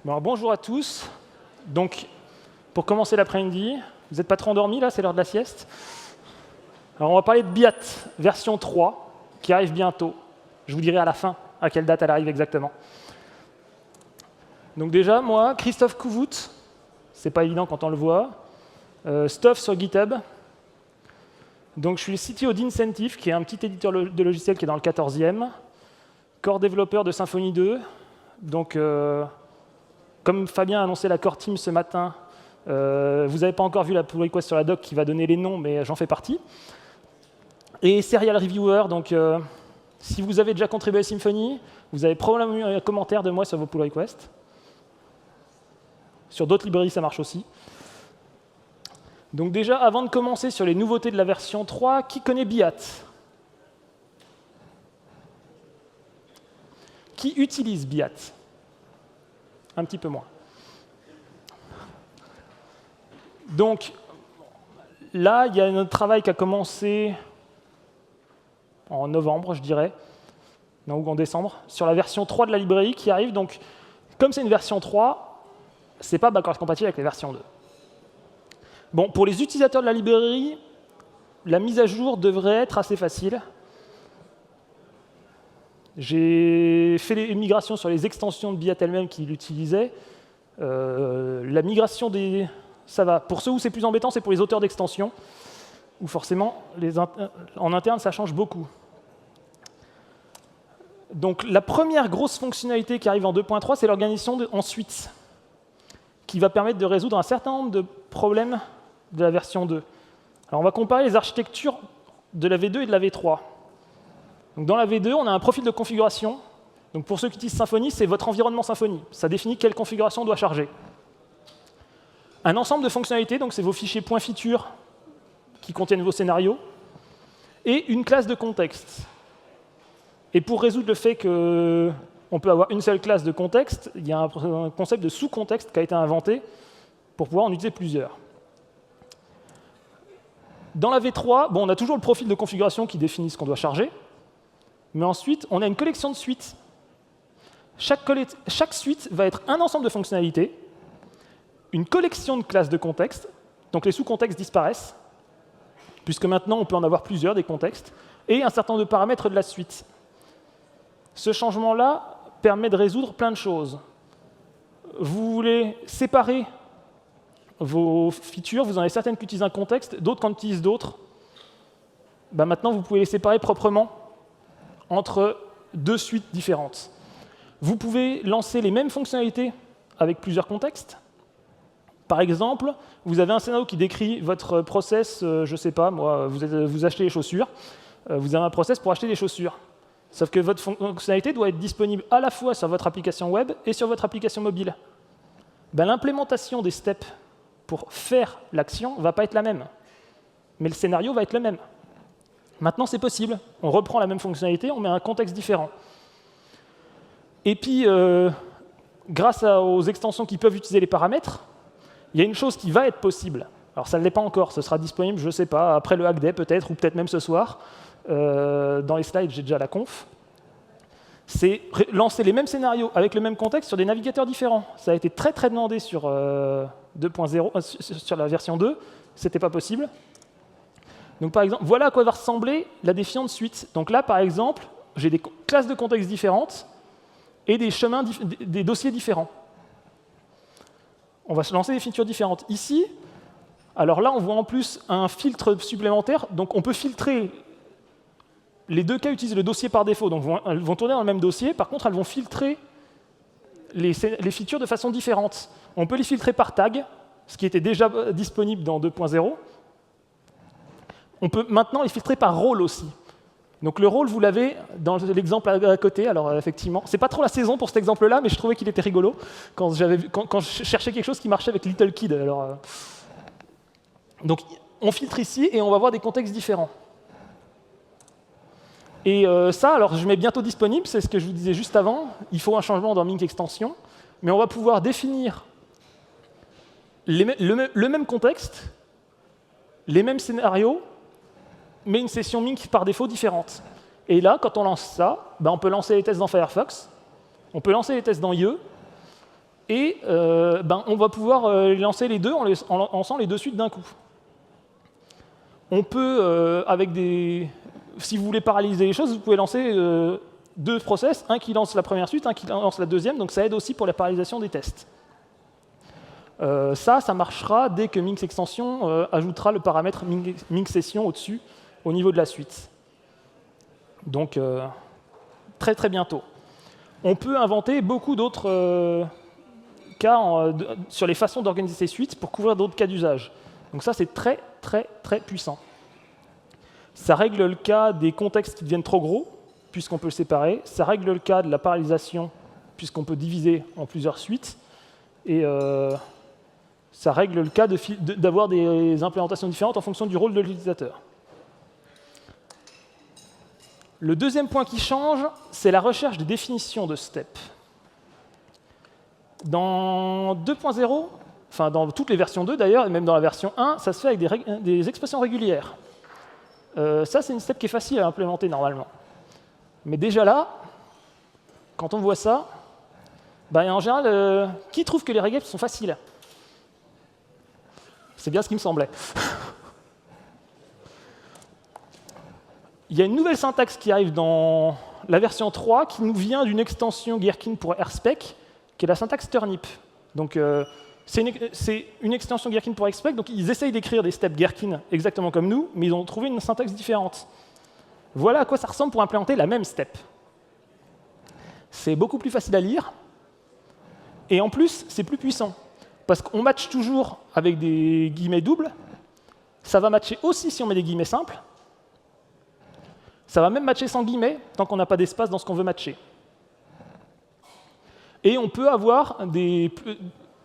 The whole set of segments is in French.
Bon, alors, bonjour à tous. Donc, pour commencer l'après-midi, vous n'êtes pas trop endormis là, c'est l'heure de la sieste. Alors on va parler de BIAT version 3 qui arrive bientôt. Je vous dirai à la fin à quelle date elle arrive exactement. Donc déjà, moi, Christophe Couvout, c'est pas évident quand on le voit, stuff sur GitHub. Donc je suis le CTO d'Incentive, qui est un petit éditeur de logiciels qui est dans le 14e, core développeur de Symfony 2. Donc comme Fabien a annoncé la core team ce matin, vous n'avez pas encore vu la pull request sur la doc qui va donner les noms, mais j'en fais partie. Et Serial Reviewer, donc si vous avez déjà contribué à Symfony, vous avez probablement eu un commentaire de moi sur vos pull requests. Sur d'autres librairies, ça marche aussi. Donc déjà, avant de commencer sur les nouveautés de la version 3, qui connaît BIAT? Qui utilise BIAT? Un petit peu moins. Donc là, il y a notre travail qui a commencé en novembre, je dirais, ou en décembre, sur la version 3 de la librairie qui arrive. Donc, comme c'est une version 3, ce n'est pas backward compatible avec la version 2. Bon, pour les utilisateurs de la librairie, la mise à jour devrait être assez facile. J'ai fait les migrations sur les extensions de BIAT elles-mêmes qui l'utilisaient. La migration ça va. Pour ceux où c'est plus embêtant, c'est pour les auteurs d'extensions, où forcément, en interne, ça change beaucoup. Donc la première grosse fonctionnalité qui arrive en 2.3, c'est l'organisation en suites, qui va permettre de résoudre un certain nombre de problèmes de la version 2. Alors on va comparer les architectures de la V2 et de la V3. Donc dans la V2, on a un profil de configuration. Donc pour ceux qui utilisent Symfony, c'est votre environnement Symfony. Ça définit quelle configuration on doit charger. Un ensemble de fonctionnalités, donc c'est vos fichiers .feature qui contiennent vos scénarios, et une classe de contexte. Et pour résoudre le fait qu'on peut avoir une seule classe de contexte, il y a un concept de sous-contexte qui a été inventé pour pouvoir en utiliser plusieurs. Dans la V3, bon, on a toujours le profil de configuration qui définit ce qu'on doit charger, mais ensuite, on a une collection de suites. Chaque suite va être un ensemble de fonctionnalités, une collection de classes de contexte, donc les sous-contextes disparaissent, puisque maintenant on peut en avoir plusieurs des contextes, et un certain nombre de paramètres de la suite. Ce changement-là permet de résoudre plein de choses. Vous voulez séparer vos features, vous en avez certaines qui utilisent un contexte, d'autres qui en utilisent d'autres. Maintenant, vous pouvez les séparer proprement entre deux suites différentes. Vous pouvez lancer les mêmes fonctionnalités avec plusieurs contextes. Par exemple, vous avez un scénario qui décrit votre process, je ne sais pas, moi, vous achetez les chaussures, vous avez un process pour acheter des chaussures. Sauf que votre fonctionnalité doit être disponible à la fois sur votre application web et sur votre application mobile. L'implémentation des steps pour faire l'action ne va pas être la même, mais le scénario va être le même. Maintenant, c'est possible. On reprend la même fonctionnalité, on met un contexte différent. Et puis, grâce aux extensions qui peuvent utiliser les paramètres, il y a une chose qui va être possible. Alors, ça ne l'est pas encore, ce sera disponible, je ne sais pas, après le Hack Day peut-être, ou peut-être même ce soir. Dans les slides, j'ai déjà la conf. C'est lancer les mêmes scénarios avec le même contexte sur des navigateurs différents. Ça a été très très demandé sur 2.0, sur la version 2, c'était pas possible. Donc par exemple, voilà à quoi va ressembler la définition de suite. Donc là, par exemple, j'ai des classes de contexte différentes et des chemins, des dossiers différents. On va se lancer des features différentes. Ici, alors là, on voit en plus un filtre supplémentaire. Donc on peut filtrer. Les deux cas utilisent le dossier par défaut, donc elles vont tourner dans le même dossier. Par contre, elles vont filtrer les features de façon différente. On peut les filtrer par tag, ce qui était déjà disponible dans 2.0. On peut maintenant les filtrer par rôle aussi. Donc le rôle, vous l'avez dans l'exemple à côté. Alors effectivement, c'est pas trop la saison pour cet exemple-là, mais je trouvais qu'il était rigolo quand je cherchais quelque chose qui marchait avec Little Kid. Donc on filtre ici et on va voir des contextes différents. Et ça, alors je mets bientôt disponible, c'est ce que je vous disais juste avant. Il faut un changement dans Mink Extension, mais on va pouvoir définir le même contexte, les mêmes scénarios, mais une session Mink par défaut différente. Et là, quand on lance ça, on peut lancer les tests dans Firefox, on peut lancer les tests dans IE, Et on va pouvoir lancer les deux en lançant les deux suites d'un coup. On peut, si vous voulez paralyser les choses, vous pouvez lancer deux process, un qui lance la première suite, un qui lance la deuxième, donc ça aide aussi pour la paralysation des tests. Ça marchera dès que Minx Extension ajoutera le paramètre Minx Session au-dessus, au niveau de la suite. Donc, très très bientôt. On peut inventer beaucoup d'autres cas sur les façons d'organiser ces suites pour couvrir d'autres cas d'usage. Donc ça, c'est très très très puissant. Ça règle le cas des contextes qui deviennent trop gros, puisqu'on peut le séparer. Ça règle le cas de la paralysation, puisqu'on peut diviser en plusieurs suites. Et ça règle le cas d'avoir des implémentations différentes en fonction du rôle de l'utilisateur. Le deuxième point qui change, c'est la recherche des définitions de step. Dans 2.0, enfin dans toutes les versions 2 d'ailleurs, et même dans la version 1, ça se fait avec des expressions régulières. Ça, c'est une step qui est facile à implémenter normalement. Mais déjà là, quand on voit ça, en général, qui trouve que les regex sont faciles? C'est bien ce qui me semblait. Il y a une nouvelle syntaxe qui arrive dans la version 3 qui nous vient d'une extension Gherkin pour RSpec, qui est la syntaxe turnip. Donc, c'est une extension Gherkin pour RSpec, donc ils essayent d'écrire des steps Gherkin exactement comme nous, mais ils ont trouvé une syntaxe différente. Voilà à quoi ça ressemble pour implémenter la même step. C'est beaucoup plus facile à lire, et en plus, c'est plus puissant. Parce qu'on matche toujours avec des guillemets doubles, ça va matcher aussi si on met des guillemets simples, ça va même matcher sans guillemets, tant qu'on n'a pas d'espace dans ce qu'on veut matcher. Et on peut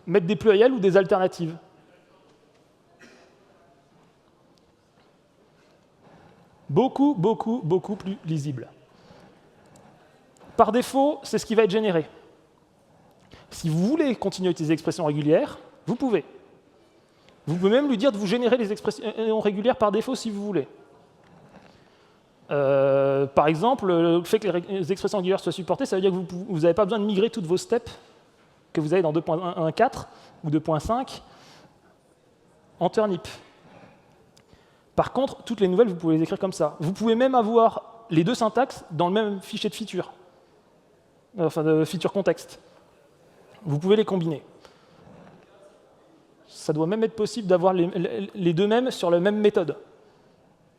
mettre des pluriels ou des alternatives. Beaucoup, beaucoup, beaucoup plus lisible. Par défaut, c'est ce qui va être généré. Si vous voulez continuer à utiliser des expressions régulières, vous pouvez. Vous pouvez même lui dire de vous générer des expressions régulières par défaut si vous voulez. Par exemple, le fait que les expressions régulières soient supportées, ça veut dire que vous n'avez pas besoin de migrer toutes vos steps que vous avez dans 2.1.4 ou 2.5 en turnip. Par contre, toutes les nouvelles, vous pouvez les écrire comme ça. Vous pouvez même avoir les deux syntaxes dans le même fichier de feature, enfin de feature contexte. Vous pouvez les combiner. Ça doit même être possible d'avoir les deux mêmes sur la même méthode.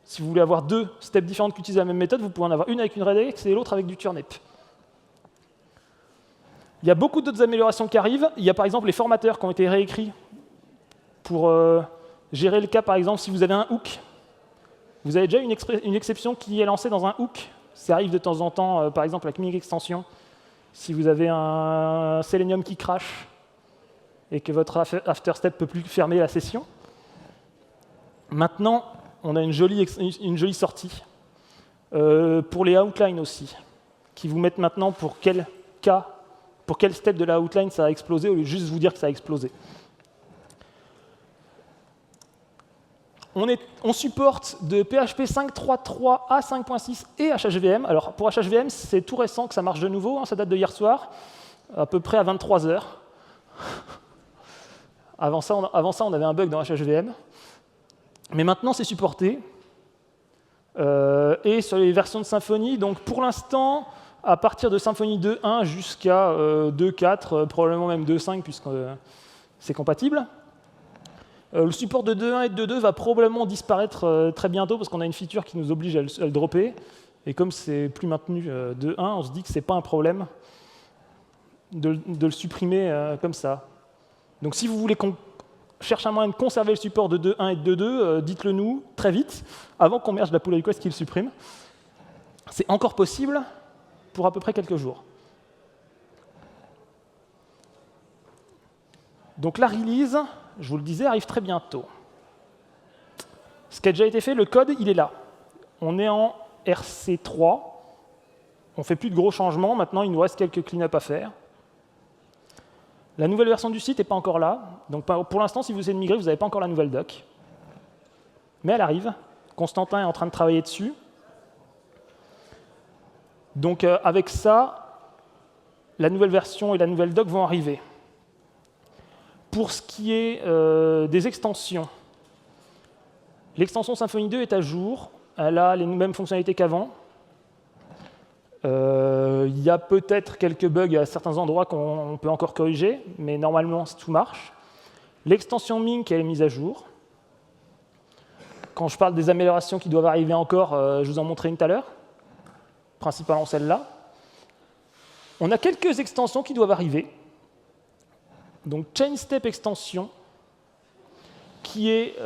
Si vous voulez avoir deux steps différentes qui utilisent la même méthode, vous pouvez en avoir une avec une regex et l'autre avec du turnip. Il y a beaucoup d'autres améliorations qui arrivent. Il y a par exemple les formateurs qui ont été réécrits pour gérer le cas, par exemple, si vous avez un hook. Vous avez déjà une exception qui est lancée dans un hook. Ça arrive de temps en temps, par exemple avec Minx Extension. Si vous avez un Selenium qui crash et que votre after step ne peut plus fermer la session. Maintenant, on a une jolie sortie pour les outlines aussi, qui vous mettent maintenant pour quel step de la outline ça a explosé, au lieu de juste vous dire que ça a explosé. On supporte de PHP 5.3.3 à 5.6 et HHVM. Alors pour HHVM, c'est tout récent que ça marche de nouveau, ça date de hier soir, à peu près à 23 h. Avant ça, on avait un bug dans HHVM. Mais maintenant, c'est supporté. Et sur les versions de Symfony, donc pour l'instant, à partir de Symfony 2.1 jusqu'à 2.4, probablement même 2.5, puisque c'est compatible. Le support de 2.1 et de 2.2 va probablement disparaître très bientôt, parce qu'on a une feature qui nous oblige à le dropper. Et comme c'est plus maintenu 2.1, on se dit que ce n'est pas un problème de le supprimer comme ça. Donc si vous voulez qu'on cherche un moyen de conserver le support de 2.1 et de 2.2, dites-le nous très vite, avant qu'on merge la pull request qui le supprime. C'est encore possible pour à peu près quelques jours. Donc la release, je vous le disais, arrive très bientôt. Ce qui a déjà été fait, le code, il est là. On est en RC3. On ne fait plus de gros changements. Maintenant, il nous reste quelques clean-up à faire. La nouvelle version du site n'est pas encore là. Donc pour l'instant, si vous essayez de migrer, vous n'avez pas encore la nouvelle doc. Mais elle arrive. Constantin est en train de travailler dessus. Donc avec ça, la nouvelle version et la nouvelle doc vont arriver. Pour ce qui est des extensions, l'extension Symfony 2 est à jour. Elle a les mêmes fonctionnalités qu'avant. Il y a peut-être quelques bugs à certains endroits qu'on peut encore corriger, mais normalement, tout marche. L'extension Mink, elle est mise à jour. Quand je parle des améliorations qui doivent arriver encore, je vous en montrais une tout à l'heure, principalement celle-là. On a quelques extensions qui doivent arriver. Donc, Chain Step Extension, qui est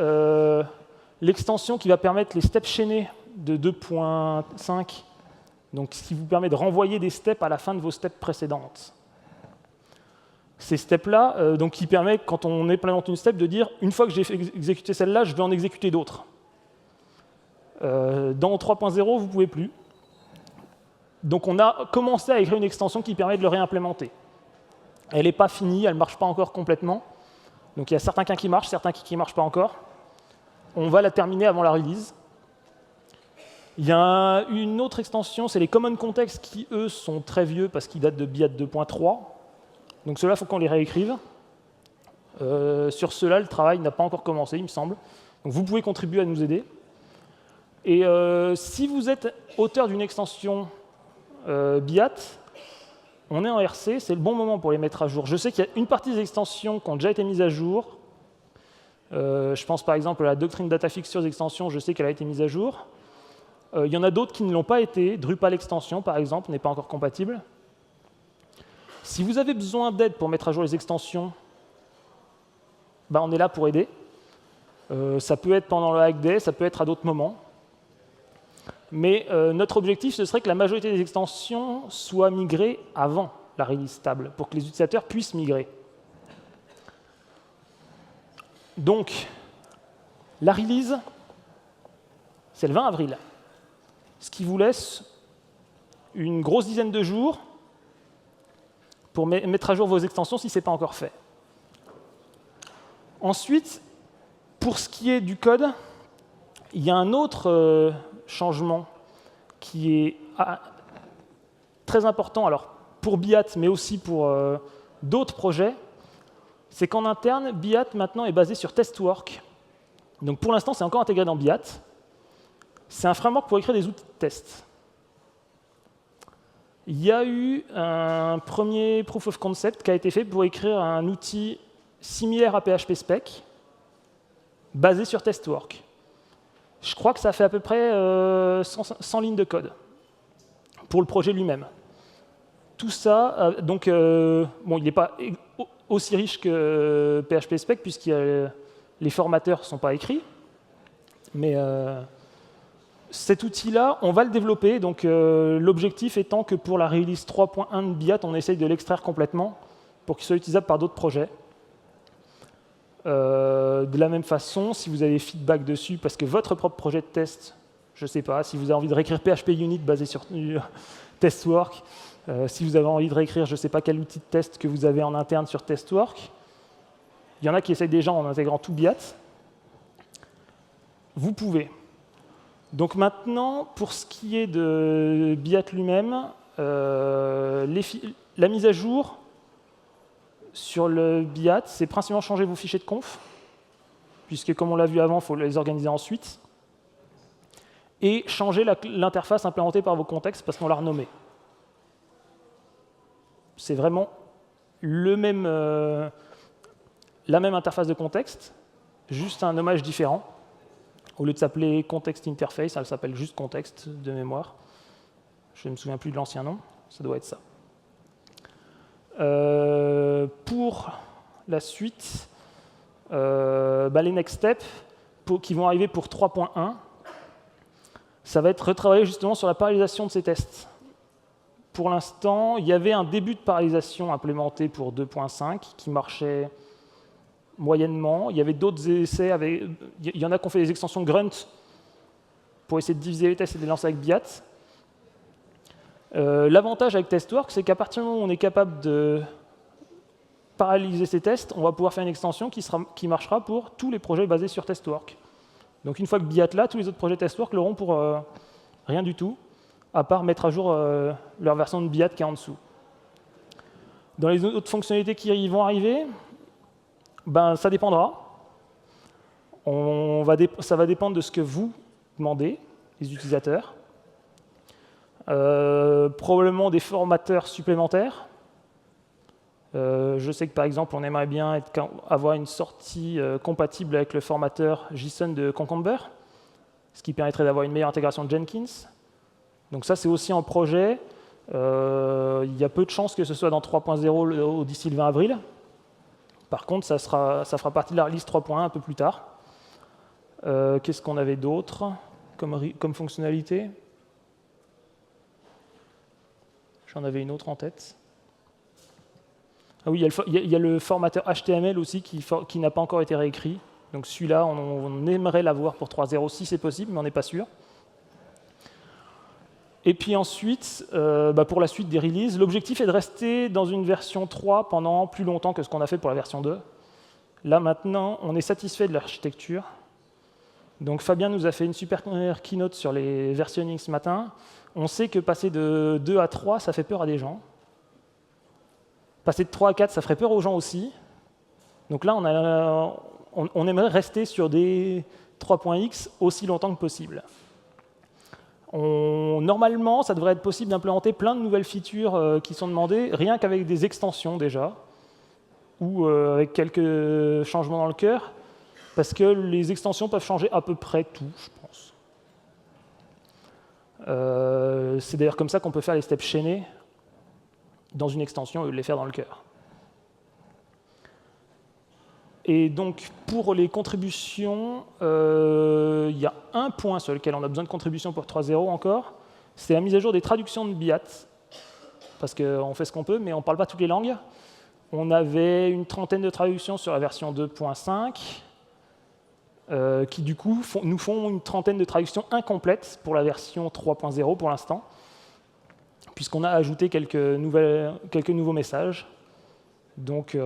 l'extension qui va permettre les steps chaînés de 2.5, donc ce qui vous permet de renvoyer des steps à la fin de vos steps précédentes. Ces steps-là, donc qui permettent, quand on implémente une step, de dire une fois que j'ai exécuté celle-là, je vais en exécuter d'autres. Dans 3.0, vous ne pouvez plus. Donc on a commencé à écrire une extension qui permet de le réimplémenter. Elle n'est pas finie, elle ne marche pas encore complètement. Donc il y a certains cas qui marchent, certains qui ne marchent pas encore. On va la terminer avant la release. Il y a une autre extension, c'est les Common Context qui, eux, sont très vieux parce qu'ils datent de BIAT 2.3. Donc ceux-là, il faut qu'on les réécrive. Sur ceux-là, le travail n'a pas encore commencé, il me semble. Donc vous pouvez contribuer à nous aider. Et si vous êtes auteur d'une extension BIAT, on est en RC, c'est le bon moment pour les mettre à jour. Je sais qu'il y a une partie des extensions qui ont déjà été mises à jour. Je pense par exemple à la Doctrine Data Fixtures extension, je sais qu'elle a été mise à jour. Il y en a d'autres qui ne l'ont pas été. Drupal extension, par exemple, n'est pas encore compatible. Si vous avez besoin d'aide pour mettre à jour les extensions, ben on est là pour aider. Ça peut être pendant le Hack Day, ça peut être à d'autres moments. Mais notre objectif, ce serait que la majorité des extensions soient migrées avant la release stable, pour que les utilisateurs puissent migrer. Donc, la release, c'est le 20 avril. Ce qui vous laisse une grosse dizaine de jours pour mettre à jour vos extensions si ce n'est pas encore fait. Ensuite, pour ce qui est du code, il y a un autre changement qui est très important, alors pour BIAT, mais aussi pour d'autres projets, c'est qu'en interne, BIAT maintenant est basé sur TestWork. Donc pour l'instant, c'est encore intégré dans BIAT. C'est un framework pour écrire des outils de test. Il y a eu un premier proof of concept qui a été fait pour écrire un outil similaire à PHP Spec, basé sur TestWork. Je crois que ça fait à peu près 100 lignes de code pour le projet lui-même. Tout ça, donc, bon, il n'est pas aussi riche que PHP Spec, puisque les formateurs ne sont pas écrits, mais cet outil-là, on va le développer. Donc, l'objectif étant que pour la release 3.1 de BIAT, on essaye de l'extraire complètement pour qu'il soit utilisable par d'autres projets. De la même façon, si vous avez feedback dessus, parce que votre propre projet de test, je ne sais pas, si vous avez envie de réécrire PHP Unit basé sur TestWork, si vous avez envie de réécrire, je ne sais pas quel outil de test que vous avez en interne sur TestWork, il y en a qui essayent déjà en intégrant tout BIAT, vous pouvez. Donc maintenant, pour ce qui est de BIAT lui-même, la mise à jour sur le BIAT, c'est principalement changer vos fichiers de conf, puisque comme on l'a vu avant, il faut les organiser ensuite, et changer l'interface implémentée par vos contextes parce qu'on l'a renommée. C'est vraiment la même interface de contexte, juste un nommage différent. Au lieu de s'appeler Context Interface, elle s'appelle juste Context de mémoire. Je ne me souviens plus de l'ancien nom, ça doit être ça. Pour la suite, les next steps qui vont arriver pour 3.1, ça va être retravailler justement sur la parallélisation de ces tests. Pour l'instant, il y avait un début de parallélisation implémenté pour 2.5 qui marchait moyennement. Il y avait d'autres essais, il y en a qui ont fait des extensions Grunt pour essayer de diviser les tests et de les lancer avec BIAT. L'avantage avec TestWork, c'est qu'à partir du moment où on est capable de paralléliser ces tests, on va pouvoir faire une extension qui marchera pour tous les projets basés sur TestWork. Donc une fois que BIAT là, tous les autres projets TestWork l'auront pour rien du tout, à part mettre à jour leur version de BIAT qui est en dessous. Dans les autres fonctionnalités qui vont arriver, Ben, ça dépendra. Ça va dépendre de ce que vous demandez, les utilisateurs. Probablement des formateurs supplémentaires. Je sais que par exemple, on aimerait bien avoir une sortie compatible avec le formateur JSON de Concomber, ce qui permettrait d'avoir une meilleure intégration de Jenkins. Donc ça, c'est aussi en projet. Il y a peu de chances que ce soit dans 3.0 d'ici le 20 avril. Par contre, ça fera partie de la release 3.1 un peu plus tard. Qu'est-ce qu'on avait d'autre comme fonctionnalité? J'en avais une autre en tête. Ah oui, il y a le formateur HTML aussi qui n'a pas encore été réécrit. Donc celui-là, on aimerait l'avoir pour 3.0 si c'est possible, mais on n'est pas sûr. Et puis ensuite, pour la suite des releases, l'objectif est de rester dans une version 3 pendant plus longtemps que ce qu'on a fait pour la version 2. Là maintenant, on est satisfait de l'architecture. Donc Fabien nous a fait une super keynote sur les versionning ce matin. On sait que passer de 2 à 3, ça fait peur à des gens. Passer de 3 à 4, ça ferait peur aux gens aussi. Donc là, on aimerait rester sur des 3.x aussi longtemps que possible. Normalement, ça devrait être possible d'implémenter plein de nouvelles features qui sont demandées, rien qu'avec des extensions déjà, ou avec quelques changements dans le cœur, parce que les extensions peuvent changer à peu près tout, je pense. C'est d'ailleurs comme ça qu'on peut faire les steps chaînés dans une extension et les faire dans le cœur. Et donc, pour les contributions, il y a un point sur lequel on a besoin de contributions pour 3.0 encore, c'est la mise à jour des traductions de BIAT, parce qu'on fait ce qu'on peut, mais on ne parle pas toutes les langues. On avait une trentaine de traductions sur la version 2.5, qui du coup nous font une trentaine de traductions incomplètes pour la version 3.0 pour l'instant, puisqu'on a ajouté quelques nouveaux messages. Donc,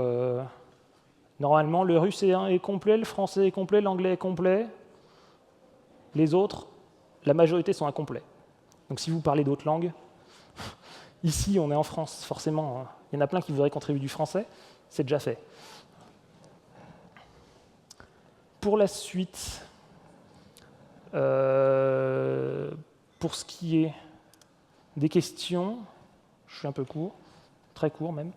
normalement, le russe est complet, le français est complet, l'anglais est complet. Les autres, la majorité sont incomplets. Donc si vous parlez d'autres langues, ici on est en France, forcément, il y en a plein qui voudraient contribuer du français, c'est déjà fait. Pour la suite, pour ce qui est des questions, je suis un peu court, très court même.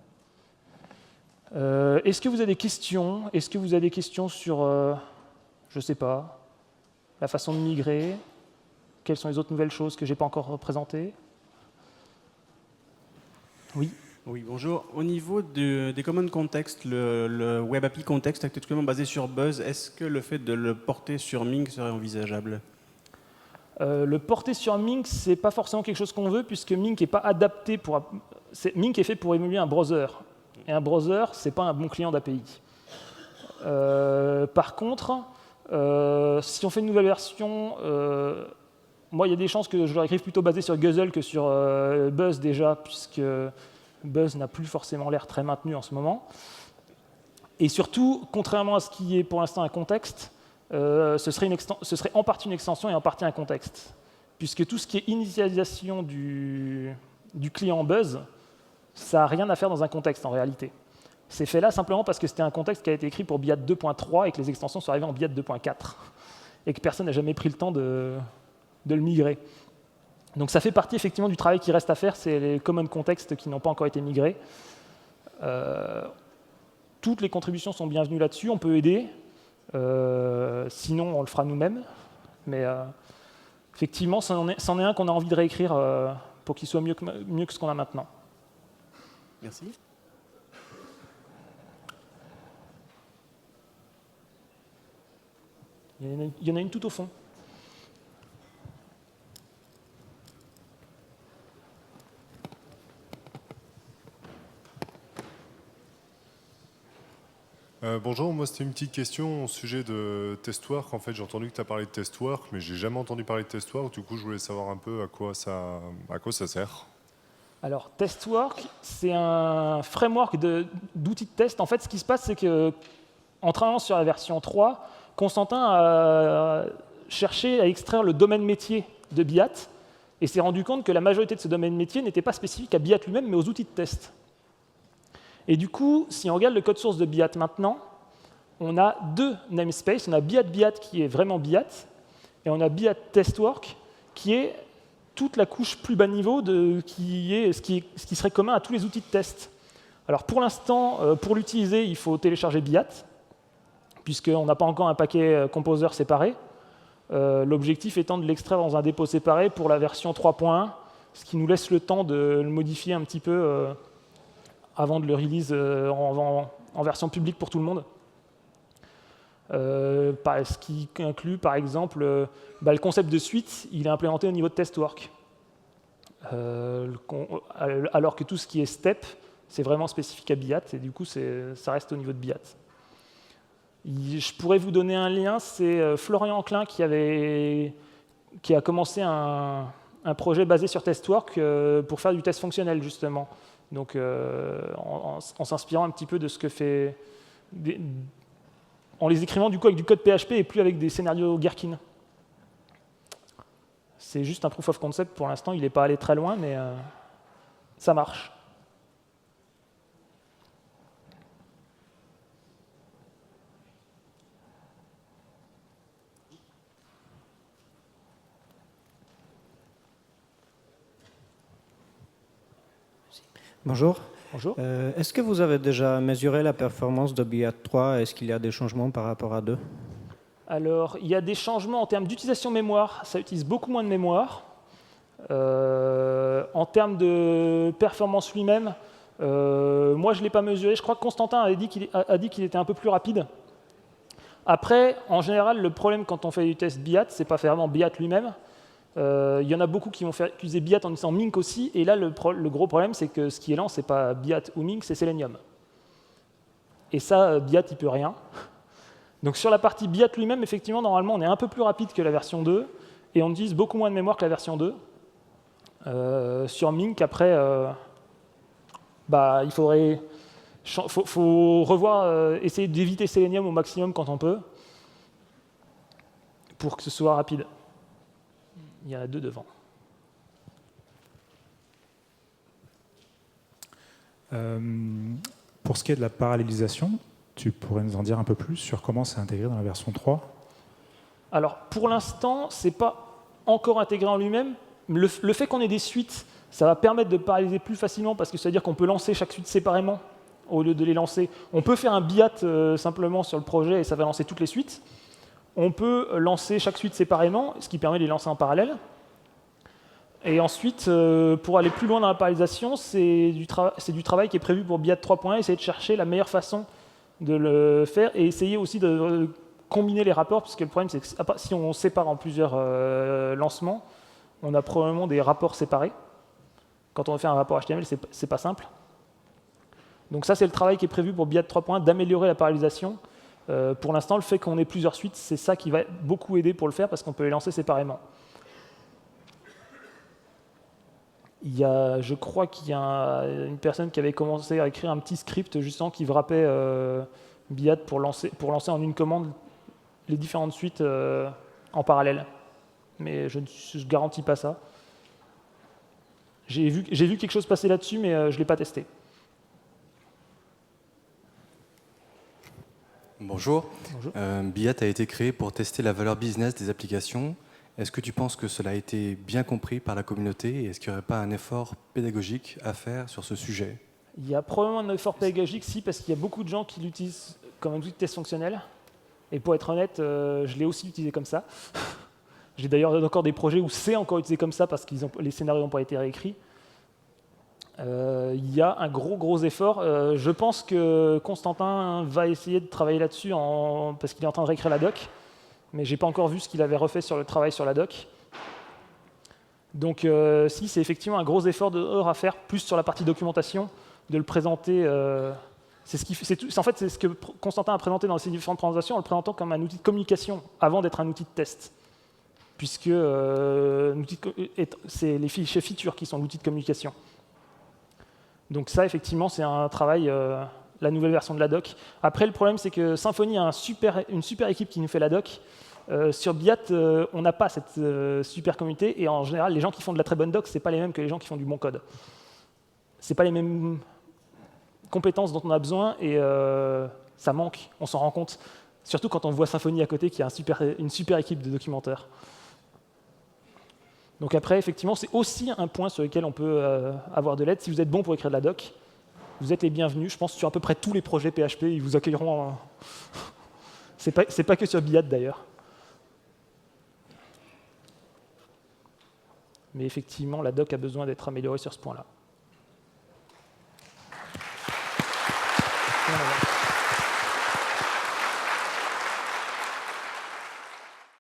Est-ce que vous avez des questions? Est-ce que vous avez des questions sur, je ne sais pas, la façon de migrer? Quelles sont les autres nouvelles choses que je n'ai pas encore représentées? Oui. Oui, bonjour. Au niveau des common context, le Web API Context est actuellement basé sur Buzz. Est-ce que le fait de le porter sur Ming serait envisageable? Le porter sur Ming, ce n'est pas forcément quelque chose qu'on veut, puisque Ming n'est pas adapté pour... Ming est fait pour émuler un browser. Et un browser, ce n'est pas un bon client d'API. Par contre, si on fait une nouvelle version, moi, il y a des chances que je le réécrive plutôt basé sur Guzzle que sur Buzz déjà, puisque Buzz n'a plus forcément l'air très maintenu en ce moment. Et surtout, contrairement à ce qui est pour l'instant un contexte, ce serait en partie une extension et en partie un contexte. Puisque tout ce qui est initialisation du client Buzz, ça n'a rien à faire dans un contexte en réalité. C'est fait là simplement parce que c'était un contexte qui a été écrit pour BIAT 2.3 et que les extensions sont arrivées en BIAT 2.4 et que personne n'a jamais pris le temps de le migrer. Donc ça fait partie effectivement du travail qui reste à faire, c'est les common contexts qui n'ont pas encore été migrés. Toutes les contributions sont bienvenues là-dessus, on peut aider, sinon on le fera nous-mêmes. Mais effectivement, c'en est un qu'on a envie de réécrire pour qu'il soit mieux que ce qu'on a maintenant. Merci. Il y en a une tout au fond. Bonjour, moi c'était une petite question au sujet de TestWork. En fait, j'ai entendu que tu as parlé de TestWork, mais j'ai jamais entendu parler de TestWork. Du coup, je voulais savoir un peu à quoi ça sert. Alors, TestWork, c'est un framework d'outils de test. En fait, ce qui se passe, c'est qu'en travaillant sur la version 3, Constantin a cherché à extraire le domaine métier de BIAT et s'est rendu compte que la majorité de ce domaine métier n'était pas spécifique à BIAT lui-même, mais aux outils de test. Et du coup, si on regarde le code source de BIAT maintenant, on a deux namespaces. On a biat qui est vraiment biat, et on a biat testwork qui est toute la couche plus bas niveau qui est ce qui serait commun à tous les outils de test. Alors pour l'instant, pour l'utiliser, il faut télécharger biat, puisqu'on n'a pas encore un paquet composer séparé. L'objectif étant de l'extraire dans un dépôt séparé pour la version 3.1, ce qui nous laisse le temps de le modifier un petit peu avant de le release en version publique pour tout le monde. Ce qui inclut par exemple le concept de suite, il est implémenté au niveau de testwork. Alors que tout ce qui est step, c'est vraiment spécifique à biat, et du coup ça reste au niveau de biat. Je pourrais vous donner un lien, c'est Florian Enclin qui a commencé un projet basé sur testwork pour faire du test fonctionnel justement. Donc en s'inspirant un petit peu de ce que fait... en les écrivant du coup avec du code PHP et plus avec des scénarios Gherkin. C'est juste un proof of concept pour l'instant, il n'est pas allé très loin, mais ça marche. Bonjour. Bonjour. Est-ce que vous avez déjà mesuré la performance de BIAT 3? Est-ce qu'il y a des changements par rapport à 2? Alors, il y a des changements en termes d'utilisation mémoire, ça utilise beaucoup moins de mémoire. En termes de performance lui-même, moi je ne l'ai pas mesuré, je crois que Constantin a dit qu'il était un peu plus rapide. Après, en général, le problème quand on fait du test BIAT, c'est pas vraiment BIAT lui-même. Il y en a beaucoup qui vont utiliser BIAT en utilisant Mink aussi, et là le gros problème c'est que ce qui est lent, c'est pas BIAT ou Mink, c'est Selenium. Et ça, BIAT il peut rien. Donc sur la partie BIAT lui-même, effectivement, normalement on est un peu plus rapide que la version 2, et on utilise beaucoup moins de mémoire que la version 2. Sur Mink, après, il faudrait faut revoir, essayer d'éviter Selenium au maximum quand on peut, pour que ce soit rapide. Il y en a deux devant. Pour ce qui est de la parallélisation, tu pourrais nous en dire un peu plus sur comment c'est intégré dans la version 3? Alors, pour l'instant, ce n'est pas encore intégré en lui-même. Le fait qu'on ait des suites, ça va permettre de paralléliser plus facilement, parce que ça veut dire qu'on peut lancer chaque suite séparément, au lieu de les lancer. On peut faire un BIAT simplement sur le projet, et ça va lancer toutes les suites. On peut lancer chaque suite séparément, ce qui permet de les lancer en parallèle. Et ensuite, pour aller plus loin dans la parallélisation, c'est du travail qui est prévu pour BIAT 3.1, essayer de chercher la meilleure façon de le faire et essayer aussi de combiner les rapports, parce que le problème, c'est que si on sépare en plusieurs lancements, on a probablement des rapports séparés. Quand on fait un rapport HTML, c'est pas simple. Donc ça, c'est le travail qui est prévu pour BIAT 3.1, d'améliorer la parallélisation. Pour l'instant, le fait qu'on ait plusieurs suites, c'est ça qui va beaucoup aider pour le faire, parce qu'on peut les lancer séparément. Je crois qu'il y a une personne qui avait commencé à écrire un petit script justement qui wrappait BIAT pour lancer en une commande les différentes suites en parallèle. Mais je ne garantis pas ça. J'ai vu quelque chose passer là-dessus, mais je ne l'ai pas testé. Bonjour. Bonjour. BIAT a été créé pour tester la valeur business des applications. Est-ce que tu penses que cela a été bien compris par la communauté, et est-ce qu'il n'y aurait pas un effort pédagogique à faire sur ce sujet? Il y a probablement un effort pédagogique, si, parce qu'il y a beaucoup de gens qui l'utilisent comme un outil de test fonctionnel. Et pour être honnête, je l'ai aussi utilisé comme ça. J'ai d'ailleurs encore des projets où c'est encore utilisé comme ça parce que les scénarios n'ont pas été réécrits. Il y a un gros effort. Je pense que Constantin va essayer de travailler là-dessus parce qu'il est en train de réécrire la doc. Mais je n'ai pas encore vu ce qu'il avait refait sur le travail sur la doc. Donc si, c'est effectivement un gros effort à faire, plus sur la partie documentation, de le présenter. En fait, c'est ce que Constantin a présenté dans ses différentes présentations, en le présentant comme un outil de communication, avant d'être un outil de test. Puisque c'est les fichiers features qui sont l'outil de communication. Donc ça, effectivement, c'est un travail, la nouvelle version de la doc. Après, le problème, c'est que Symfony a une super équipe qui nous fait la doc. Sur BIAT, on n'a pas cette super communauté, et en général, les gens qui font de la très bonne doc, ce n'est pas les mêmes que les gens qui font du bon code. Ce n'est pas les mêmes compétences dont on a besoin, et Ça manque, on s'en rend compte. Surtout quand on voit Symfony à côté, qui a une super équipe de documentaires. Donc après, effectivement, c'est aussi un point sur lequel on peut avoir de l'aide. Si vous êtes bon pour écrire de la doc, vous êtes les bienvenus. Je pense sur à peu près tous les projets PHP, ils vous accueilleront. C'est pas que sur Biat d'ailleurs. Mais effectivement, la doc a besoin d'être améliorée sur ce point-là.